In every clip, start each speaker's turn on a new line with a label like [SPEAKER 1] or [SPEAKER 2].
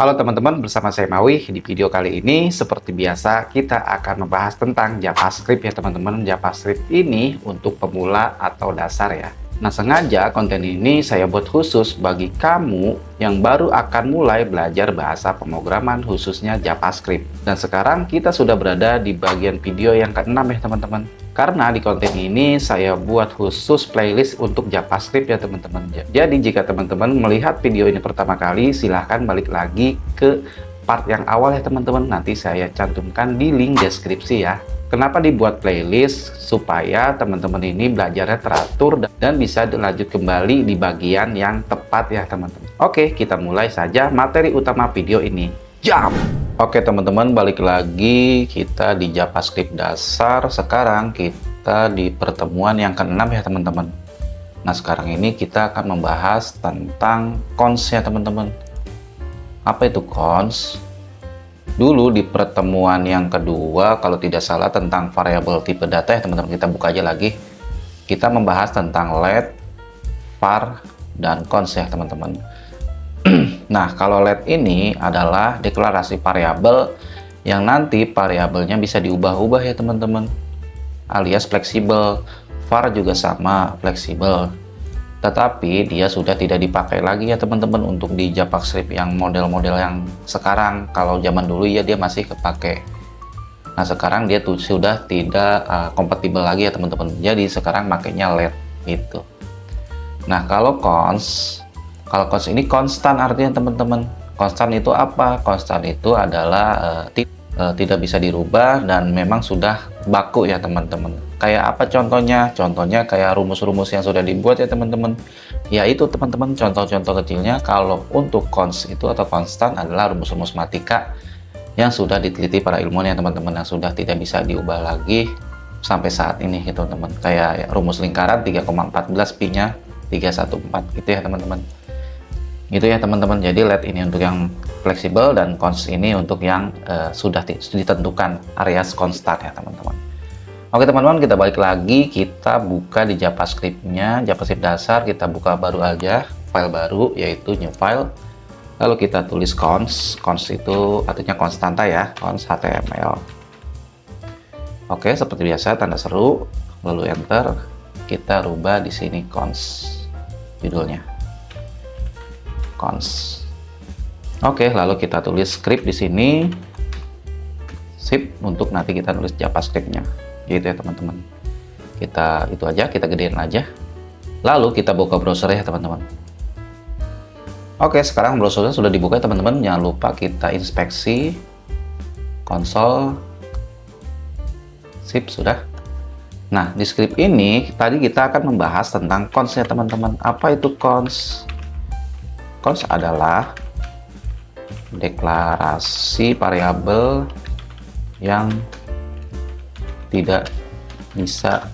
[SPEAKER 1] Halo teman-teman, bersama saya Mawi. Di video kali ini, seperti biasa, kita akan membahas tentang JavaScript ya teman-teman. JavaScript ini untuk pemula atau dasar ya. Nah, sengaja konten ini saya buat khusus bagi kamu yang baru akan mulai belajar bahasa pemrograman khususnya JavaScript. Dan sekarang kita sudah berada di bagian video yang ke-6 ya teman-teman. Karena di konten ini saya buat khusus playlist untuk JavaScript ya teman-teman. Jadi jika teman-teman melihat video ini pertama kali, silahkan balik lagi ke part yang awal ya teman-teman. Nanti saya cantumkan di link deskripsi ya. Kenapa dibuat playlist? Supaya teman-teman ini belajarnya teratur dan bisa dilanjut kembali di bagian yang tepat ya teman-teman. Oke, kita mulai saja materi utama video ini. Jump! Oke teman-teman, balik lagi kita di JavaScript dasar. Sekarang kita di pertemuan yang ke-6 ya teman-teman. Nah, sekarang ini kita akan membahas tentang cons ya teman-teman. Apa itu cons? Dulu di pertemuan yang kedua, kalau tidak salah, tentang variabel tipe data ya teman-teman, kita buka aja lagi. Kita membahas tentang let, var, dan cons ya teman-teman. Nah, kalau let ini adalah deklarasi variabel yang nanti variabelnya bisa diubah-ubah ya teman-teman, alias fleksibel. Var juga sama, fleksibel. Tetapi dia sudah tidak dipakai lagi ya teman-teman untuk di JavaScript yang model-model yang sekarang. Kalau zaman dulu ya dia masih kepake. Nah, sekarang dia tuh sudah tidak kompatibel lagi ya teman-teman. Jadi sekarang makainya let gitu. Nah, kalau cons ini konstan artinya teman-teman. Konstan itu apa? Konstan itu adalah tidak bisa dirubah dan memang sudah baku ya teman-teman. Kayak apa contohnya? Contohnya kayak rumus-rumus yang sudah dibuat ya teman-teman. Yaitu teman-teman, contoh-contoh kecilnya kalau untuk cons itu atau konstan adalah rumus-rumus matematika yang sudah diteliti para ilmuwan ya teman-teman, yang sudah tidak bisa diubah lagi sampai saat ini gitu teman-teman. Kayak rumus lingkaran 3,14 pi-nya 314 gitu ya teman-teman. Gitu ya teman-teman. Jadi let ini untuk yang fleksibel dan cons ini untuk yang sudah ditentukan alias konstan ya teman-teman. Oke teman-teman, kita balik lagi, kita buka di JavaScript-nya, JavaScript dasar, kita buka baru aja, file baru, yaitu new file. Lalu kita tulis cons itu artinya konstanta ya, cons HTML. Oke, seperti biasa, tanda seru, lalu enter, kita rubah di sini cons, judulnya. Cons. Oke, lalu kita tulis script di sini, sip, untuk nanti kita tulis JavaScript-nya. Gitu ya teman-teman. Kita itu aja, kita gedein aja. Lalu kita buka browser ya teman-teman. Oke, sekarang browsernya sudah dibuka ya teman-teman. Jangan lupa kita inspeksi konsol. Sip, sudah. Nah, di script ini tadi kita akan membahas tentang cons ya teman-teman. Apa itu cons? Cons adalah deklarasi variabel yang tidak bisa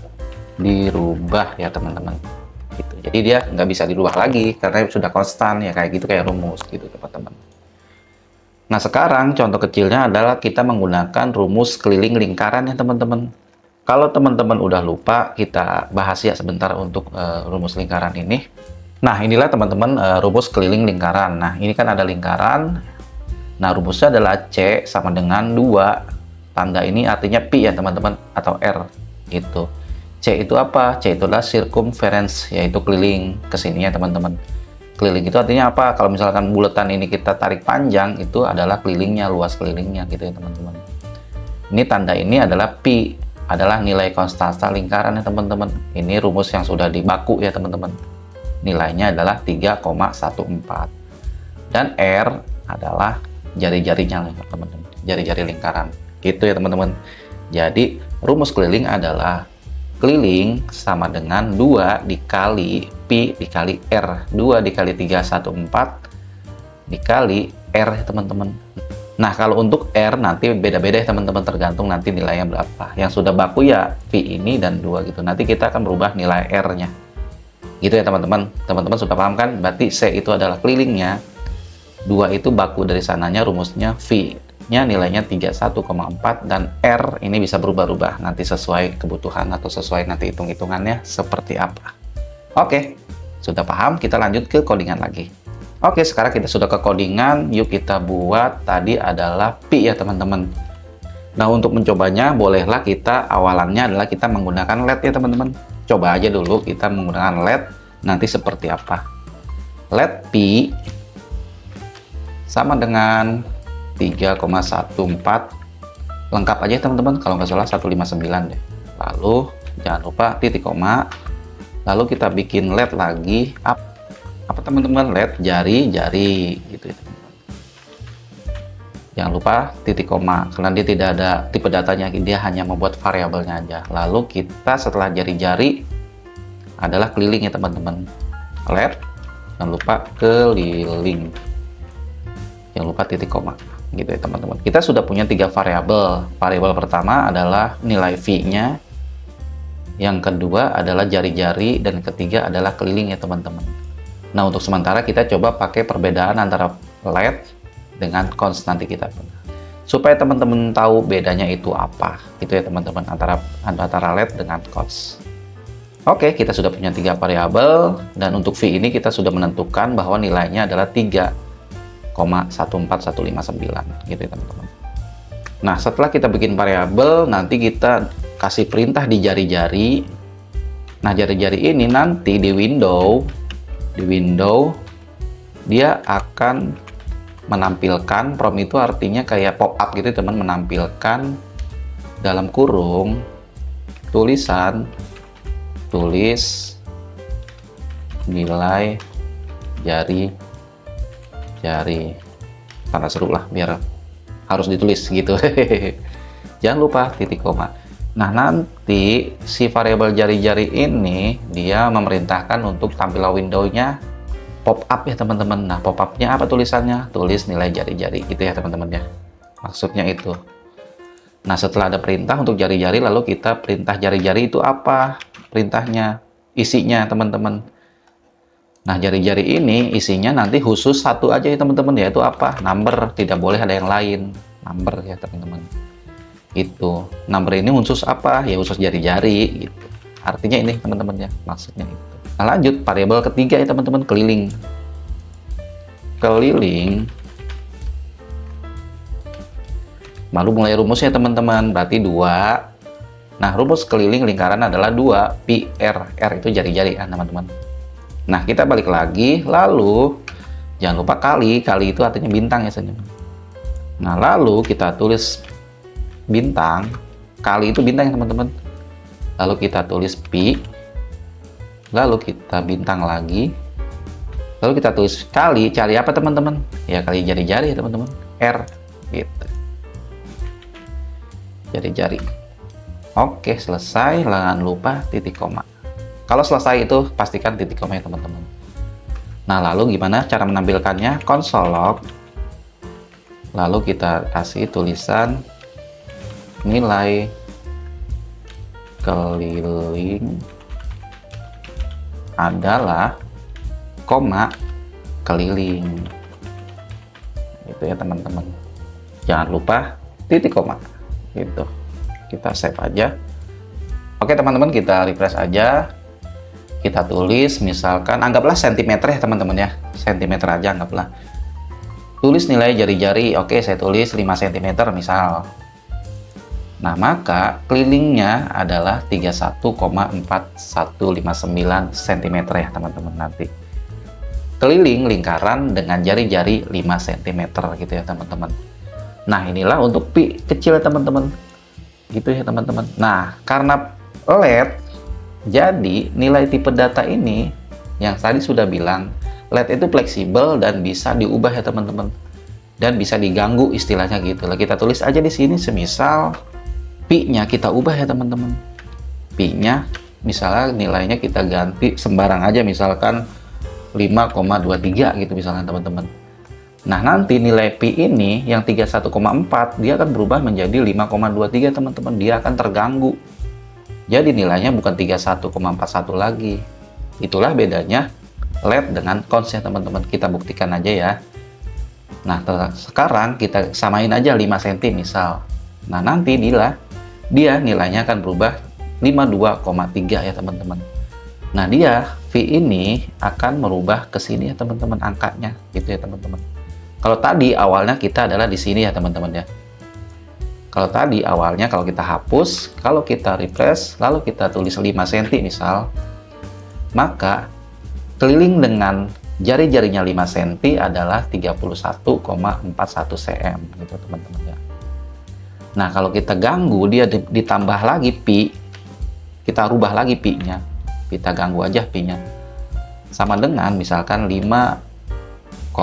[SPEAKER 1] dirubah ya teman-teman gitu. Jadi dia nggak bisa dirubah lagi karena sudah konstan ya, kayak gitu, kayak rumus gitu teman-teman. Nah, sekarang contoh kecilnya adalah kita menggunakan rumus keliling lingkaran ya teman-teman. Kalau teman-teman udah lupa, kita bahas ya sebentar untuk rumus lingkaran ini. Nah, inilah teman-teman rumus keliling lingkaran. Nah, ini kan ada lingkaran. Nah, rumusnya adalah C sama dengan 2. Tanda ini artinya pi ya teman-teman, atau R gitu. C itu apa? C itu adalah circumference, yaitu keliling ke sini ya teman-teman. Keliling itu artinya apa? Kalau misalkan buletan ini kita tarik panjang, itu adalah kelilingnya, luas kelilingnya gitu ya teman-teman. Ini tanda ini adalah pi, adalah nilai konstanta lingkaran ya teman-teman. Ini rumus yang sudah dibaku ya teman-teman. Nilainya adalah 3,14. Dan R adalah jari-jarinya ya teman-teman, jari-jari lingkaran. Gitu ya teman-teman. Jadi rumus keliling adalah keliling sama dengan 2 dikali pi dikali R. 2 dikali 314 dikali R ya teman-teman. Nah, kalau untuk R nanti beda-beda ya teman-teman, tergantung nanti nilainya berapa. Yang sudah baku ya pi ini dan 2 gitu. Nanti kita akan berubah nilai R-nya. Gitu ya teman-teman. Teman-teman sudah paham kan? Berarti C itu adalah kelilingnya. 2 itu baku dari sananya, rumusnya V nya nilainya 31,4, dan R ini bisa berubah-ubah nanti sesuai kebutuhan atau sesuai nanti hitung-hitungannya seperti apa. Oke, sudah paham, kita lanjut ke codingan lagi. Oke, sekarang kita sudah ke codingan, yuk kita buat tadi adalah pi ya teman-teman. Nah, untuk mencobanya, bolehlah kita awalannya adalah kita menggunakan LED ya teman-teman. Coba aja dulu kita menggunakan LED, nanti seperti apa. LED pi sama dengan 3,14, lengkap aja teman-teman, kalau nggak salah 159 deh. Lalu, jangan lupa titik koma, lalu kita bikin LED lagi, apa teman-teman, LED jari-jari gitu ya. Jangan lupa titik koma, karena dia tidak ada tipe datanya, dia hanya membuat variabelnya aja. Lalu kita setelah jari-jari adalah keliling ya teman-teman. LED, jangan lupa keliling. Jangan lupa titik koma, gitu ya teman-teman. Kita sudah punya 3 variabel. Variabel pertama adalah nilai V-nya, yang kedua adalah jari-jari, dan ketiga adalah keliling ya teman-teman. Nah, untuk sementara kita coba pakai perbedaan antara LED dengan cons nanti kita, supaya teman-teman tahu bedanya itu apa, itu ya teman-teman, antara LED dengan cons. Oke, kita sudah punya 3 variabel, dan untuk V ini kita sudah menentukan bahwa nilainya adalah 3,14159 gitu ya teman-teman. Nah, setelah kita bikin variabel, nanti kita kasih perintah di jari-jari. Nah, jari-jari ini nanti di window dia akan menampilkan, prom itu artinya kayak pop up gitu teman, menampilkan dalam kurung tulisan, tulis nilai jari-jari, tanda seru lah, biar harus ditulis gitu. Jangan lupa titik koma. Nah, nanti si variabel jari-jari ini dia memerintahkan untuk tampilan window-nya pop up ya teman-teman. Nah, pop up-nya apa tulisannya? Tulis nilai jari-jari gitu ya teman-teman ya. Maksudnya itu. Nah, setelah ada perintah untuk jari-jari, lalu kita perintah jari-jari itu apa? Perintahnya, isinya teman-teman. Nah, jari-jari ini isinya nanti khusus satu aja ya teman-teman, yaitu apa? Number, tidak boleh ada yang lain. Number ya teman-teman. Itu. Number ini khusus apa? Ya khusus jari-jari gitu. Artinya ini teman-teman ya, maksudnya itu. Nah, lanjut variabel ketiga ya teman-teman, keliling. Keliling. Lalu mulai rumusnya teman-teman, berarti 2. Nah, rumus keliling lingkaran adalah 2 pi r. R itu jari-jari kan teman-teman. Nah, kita balik lagi, lalu jangan lupa kali. Kali itu artinya bintang ya teman-teman. Nah, lalu kita tulis bintang. Kali itu bintang ya teman-teman. Lalu kita tulis pi. Lalu kita bintang lagi, lalu kita tulis kali, cari apa teman-teman? Ya kali jari-jari ya teman-teman, R gitu, jari-jari. Oke, selesai. Jangan lupa titik koma. Kalau selesai itu pastikan titik koma ya teman-teman. Nah, lalu gimana cara menampilkannya? Console log, lalu kita kasih tulisan nilai keliling adalah koma keliling, gitu ya teman-teman. Jangan lupa titik koma gitu. Kita save aja. Oke teman-teman, kita refresh aja. Kita tulis misalkan, anggaplah sentimeter ya teman-teman ya, sentimeter aja anggaplah. Tulis nilai jari-jari. Oke, saya tulis 5 cm misal. Nah, maka kelilingnya adalah 31,4159 cm ya teman-teman nanti. Keliling lingkaran dengan jari-jari 5 cm gitu ya teman-teman. Nah, inilah untuk pi kecil ya teman-teman. Gitu ya teman-teman. Nah, karena LED, jadi nilai tipe data ini yang tadi sudah bilang, LED itu fleksibel dan bisa diubah ya teman-teman. Dan bisa diganggu istilahnya gitu lah. Kita tulis aja di sini semisal pi-nya kita ubah ya teman-teman. Pi-nya misalnya nilainya kita ganti sembarang aja, misalkan 5,23 gitu misalnya teman-teman. Nah, nanti nilai pi ini yang 31,4 dia akan berubah menjadi 5,23 teman-teman. Dia akan terganggu. Jadi nilainya bukan 31,41 lagi. Itulah bedanya LED dengan cons ya teman-teman. Kita buktikan aja ya. Nah, sekarang kita samain aja 5 cm misal. Nah, nanti dia nilainya akan berubah 52,3 ya teman-teman. Nah, dia V ini akan merubah ke sini ya teman-teman angkanya, gitu ya teman-teman. Kalau tadi awalnya kita adalah di sini ya teman-teman ya. Kalau tadi awalnya kalau kita hapus, kalau kita refresh, lalu kita tulis 5 cm misal, maka keliling dengan jari-jarinya 5 cm adalah 31,41 cm gitu teman-teman ya. Nah, kalau kita ganggu dia ditambah lagi pi, kita rubah lagi pi-nya. Kita ganggu aja pi-nya. Sama dengan misalkan 5,36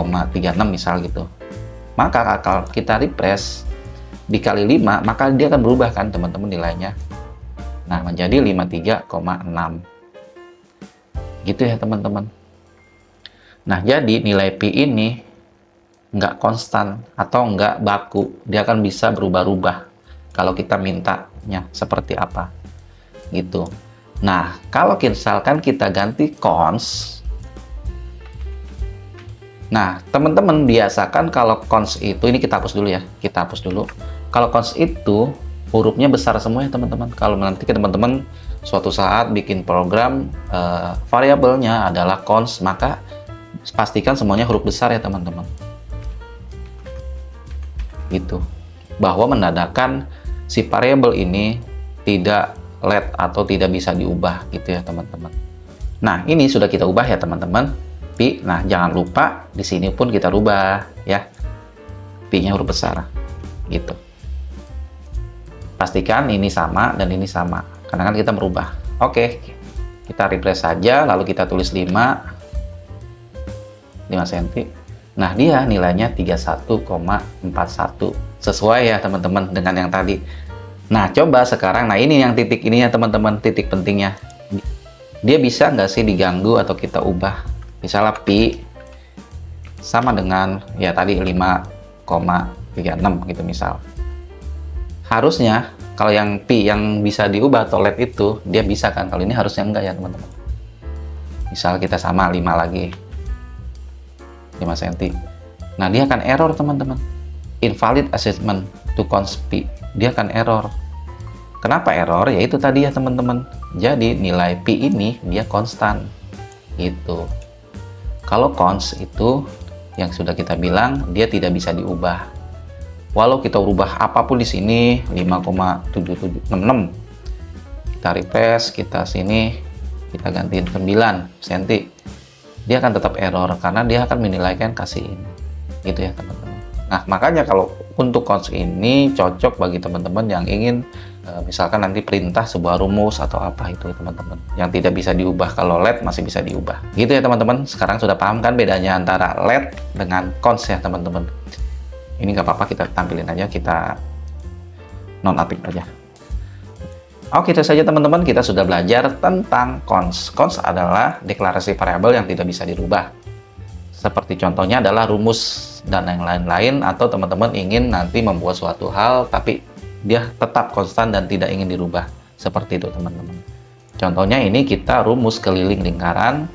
[SPEAKER 1] misal gitu. Maka kalau kita refresh dikali 5, maka dia akan berubah kan teman-teman nilainya. Nah, menjadi 53,6. Gitu ya teman-teman. Nah, jadi nilai pi ini nggak konstan atau nggak baku. Dia akan bisa berubah-ubah kalau kita mintanya seperti apa. Gitu. Nah, kalau misalkan kita ganti cons, nah, teman-teman biasakan kalau cons itu, ini kita hapus dulu ya, kita hapus dulu. Kalau cons itu hurufnya besar semua ya teman-teman. Kalau nanti teman-teman suatu saat bikin program variabelnya adalah cons, maka pastikan semuanya huruf besar ya teman-teman. Gitu. Bahwa menandakan si variabel ini tidak let atau tidak bisa diubah gitu ya teman-teman. Nah, ini sudah kita ubah ya teman-teman. Pi. Nah, jangan lupa di sini pun kita rubah ya. Pi-nya huruf besar. Gitu. Pastikan ini sama dan ini sama. Karena kan kita merubah. Oke. Kita refresh saja lalu kita tulis 5 cm. Nah, dia nilainya 31,41. Sesuai ya teman-teman dengan yang tadi. Nah, coba sekarang, nah ini yang titik ini ya teman-teman, titik pentingnya. Dia bisa nggak sih diganggu atau kita ubah? Misalnya pi sama dengan ya tadi 5,36 gitu misal. Harusnya kalau yang pi yang bisa diubah atau let itu dia bisa kan, kalau ini harusnya enggak ya teman-teman. Misal kita sama 5 lagi 5 cm. Nah, dia akan error teman-teman. Invalid assessment to cons pi. Dia akan error. Kenapa error? Ya itu tadi ya teman-teman. Jadi nilai pi ini dia konstan. Gitu. Kalau cons itu yang sudah kita bilang dia tidak bisa diubah. Walau kita ubah apapun di sini 5,7766. Kita refresh, kita sini kita gantiin 9 cm. Dia akan tetap error karena dia akan menilaikan kasih ini. Gitu ya teman-teman. Nah, makanya kalau untuk cons ini cocok bagi teman-teman yang ingin misalkan nanti perintah sebuah rumus atau apa itu teman-teman yang tidak bisa diubah. Kalau let masih bisa diubah. Gitu ya teman-teman. Sekarang sudah paham kan bedanya antara let dengan cons ya teman-teman. Ini nggak apa-apa, kita tampilin aja, kita nonaktif aja. Oke, itu saja teman-teman, kita sudah belajar tentang cons. Cons adalah deklarasi variabel yang tidak bisa dirubah. Seperti contohnya adalah rumus dan yang lain-lain, atau teman-teman ingin nanti membuat suatu hal tapi dia tetap konstan dan tidak ingin dirubah. Seperti itu teman-teman. Contohnya ini kita rumus keliling lingkaran.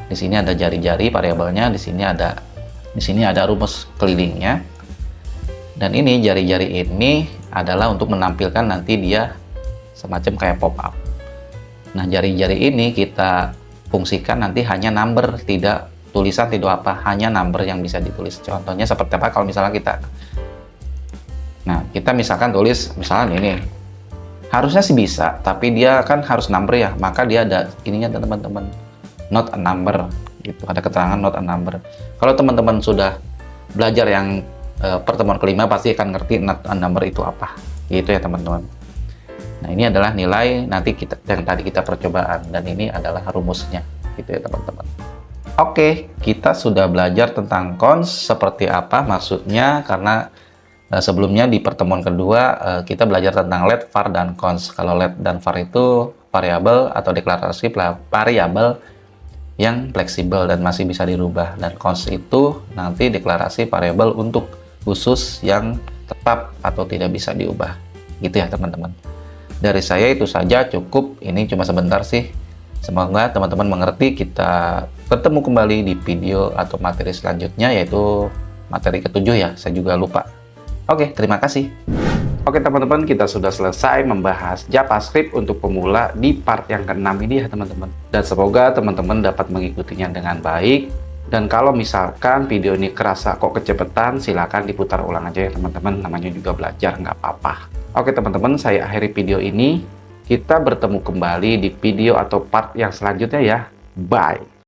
[SPEAKER 1] Di sini ada jari-jari variabelnya, di sini ada rumus kelilingnya. Dan ini jari-jari ini adalah untuk menampilkan nanti dia semacam kayak pop-up. Nah, jari-jari ini kita fungsikan nanti hanya number, tidak tulisan, tidak apa, hanya number yang bisa ditulis. Contohnya seperti apa kalau misalnya kita misalkan tulis misalnya ini. Harusnya sih bisa, tapi dia kan harus number ya, maka dia ada ininya teman-teman, not a number gitu, ada keterangan not a number. Kalau teman-teman sudah belajar yang pertemuan kelima pasti akan ngerti not a number itu apa, gitu ya teman-teman. Nah, ini adalah nilai nanti yang tadi kita percobaan, dan ini adalah rumusnya, gitu ya teman-teman. Oke, kita sudah belajar tentang cons seperti apa maksudnya, karena sebelumnya di pertemuan kedua kita belajar tentang let, var, dan cons. Kalau let dan var itu variabel atau deklarasi variabel yang fleksibel dan masih bisa dirubah, dan cons itu nanti deklarasi variabel untuk khusus yang tetap atau tidak bisa diubah, gitu ya teman-teman. Dari saya itu saja, cukup, ini cuma sebentar sih. Semoga teman-teman mengerti. Kita bertemu kembali di video atau materi selanjutnya, yaitu materi ke-7 ya, saya juga lupa. Oke, terima kasih. Oke teman-teman, kita sudah selesai membahas JavaScript untuk pemula di part yang ke-6 ini ya teman-teman. Dan semoga teman-teman dapat mengikutinya dengan baik. Dan kalau misalkan video ini kerasa kok kecepatan, silahkan diputar ulang aja ya teman-teman. Namanya juga belajar, nggak apa-apa. Oke teman-teman, saya akhiri video ini. Kita bertemu kembali di video atau part yang selanjutnya ya. Bye!